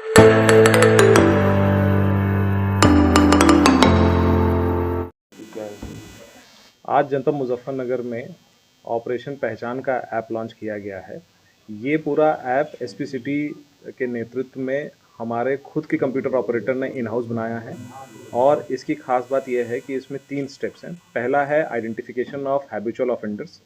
आज जनपद मुजफ्फरनगर में ऑपरेशन पहचान का ऐप लॉन्च किया गया है। ये पूरा ऐप एसपी सिटी के नेतृत्व में हमारे खुद के कंप्यूटर ऑपरेटर ने इन हाउस बनाया है और इसकी खास बात यह है कि इसमें 3 स्टेप्स हैं। पहला है आइडेंटिफिकेशन ऑफ हैबिचुअल ऑफेंडर्स,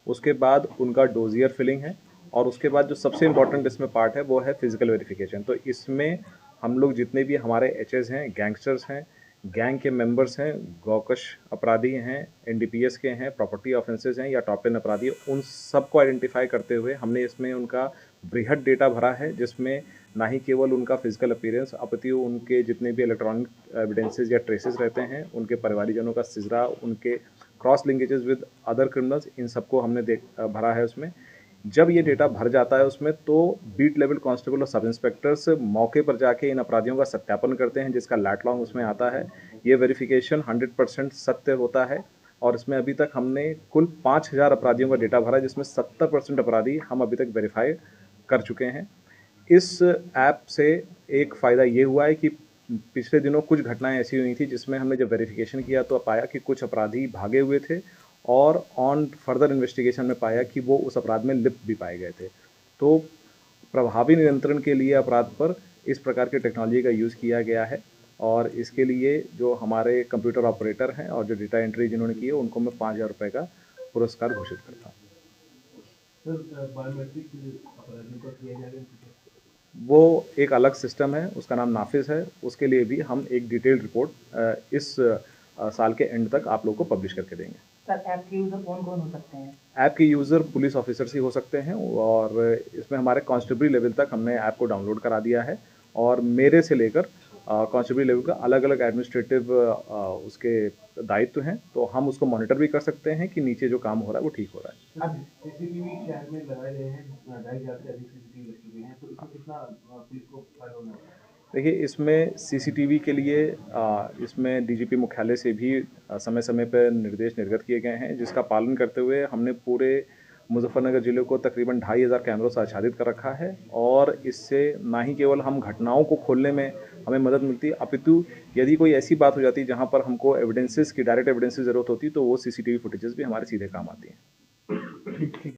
उसके बाद उनका डोजियर फिलिंग है और उसके बाद जो सबसे इम्पॉर्टेंट इसमें पार्ट है वो है फिजिकल वेरिफिकेशन। तो इसमें हम लोग जितने भी हमारे एचएस हैं, गैंगस्टर्स हैं, गैंग के मेंबर्स हैं, गौकश अपराधी हैं, एनडीपीएस के हैं, प्रॉपर्टी ऑफेंसेस हैं या टॉप 10 अपराधी, उन सबको आइडेंटिफाई करते हुए हमने इसमें उनका बृहद डेटा भरा है, जिसमें ना ही केवल उनका फिजिकल अपीयरेंस अपितु उनके जितने भी इलेक्ट्रॉनिक एविडेंसेस या ट्रेसेस रहते हैं, उनके परिवारीजनों का सिजरा, उनके cross linkages with other criminals, इन सबको हमने भरा है उसमें। जब ये डेटा भर जाता है उसमें, तो बीट लेवल कांस्टेबल और सब इंस्पेक्टर्स मौके पर जाके इन अपराधियों का सत्यापन करते हैं, जिसका लैट लॉन्ग उसमें आता है। ये वेरिफिकेशन 100% सत्य होता है और इसमें अभी तक हमने कुल 5000 अपराधियों का डेटा भरा, जिसमें 70% अपराधी हम अभी तक वेरीफाई कर चुके हैं। इस ऐप से एक फ़ायदा ये हुआ है कि पिछले दिनों कुछ घटनाएं ऐसी हुई थी जिसमें हमने जब वेरिफिकेशन किया तो पाया कि कुछ अपराधी भागे हुए थे और ऑन फर्दर इन्वेस्टिगेशन में पाया कि वो उस अपराध में लिप्त भी पाए गए थे। तो प्रभावी नियंत्रण के लिए अपराध पर इस प्रकार की टेक्नोलॉजी का यूज़ किया गया है और इसके लिए जो हमारे कंप्यूटर ऑपरेटर हैं और जो डेटा एंट्री जिन्होंने की है, उनको मैं 5000 रुपये का पुरस्कार घोषित करता हूँ। वो एक अलग सिस्टम है, उसका नाम नाफिस है। उसके लिए भी हम एक डिटेल्ड रिपोर्ट इस साल के एंड तक आप लोग को पब्लिश करके देंगे। सर, ऐप के यूज़र कौन-कौन हो सकते हैं? ऐप के यूज़र पुलिस ऑफिसर्स ही हो सकते हैं और इसमें हमारे कांस्टेबल लेवल तक हमने ऐप को डाउनलोड करा दिया है और मेरे से लेकर कांस्टेबल लेवल का अलग-अलग एडमिनिस्ट्रेटिव उसके दायित्व हैं, तो हम उसको मॉनिटर भी कर सकते हैं कि नीचे जो काम हो रहा है वो ठीक हो रहा है। अब सीसीटीवी शहर में लगाए गए हैं, 2,500 से अधिक सीसीटीवी लग चुके हैं, तो इसमें कितना पुलिस को फायदा होने वाला है? देखिए, इसमें सीसीटीवी के लिए इसमें डीजीपी मुख्यालय से भी समय समय पर निर्देश निर्गत किए गए हैं, जिसका पालन करते हुए हमने पूरे मुजफ्फरनगर ज़िले को तकरीबन 2500 कैमरों से आच्छादित कर रखा है और इससे ना ही केवल हम घटनाओं को खोलने में हमें मदद मिलती है, अपितु यदि कोई ऐसी बात हो जाती है जहां पर हमको एविडेंसेस की डायरेक्ट एविडेंसेस ज़रूरत होती है, तो वो सीसीटीवी फुटेजेस भी हमारे सीधे काम आती हैं।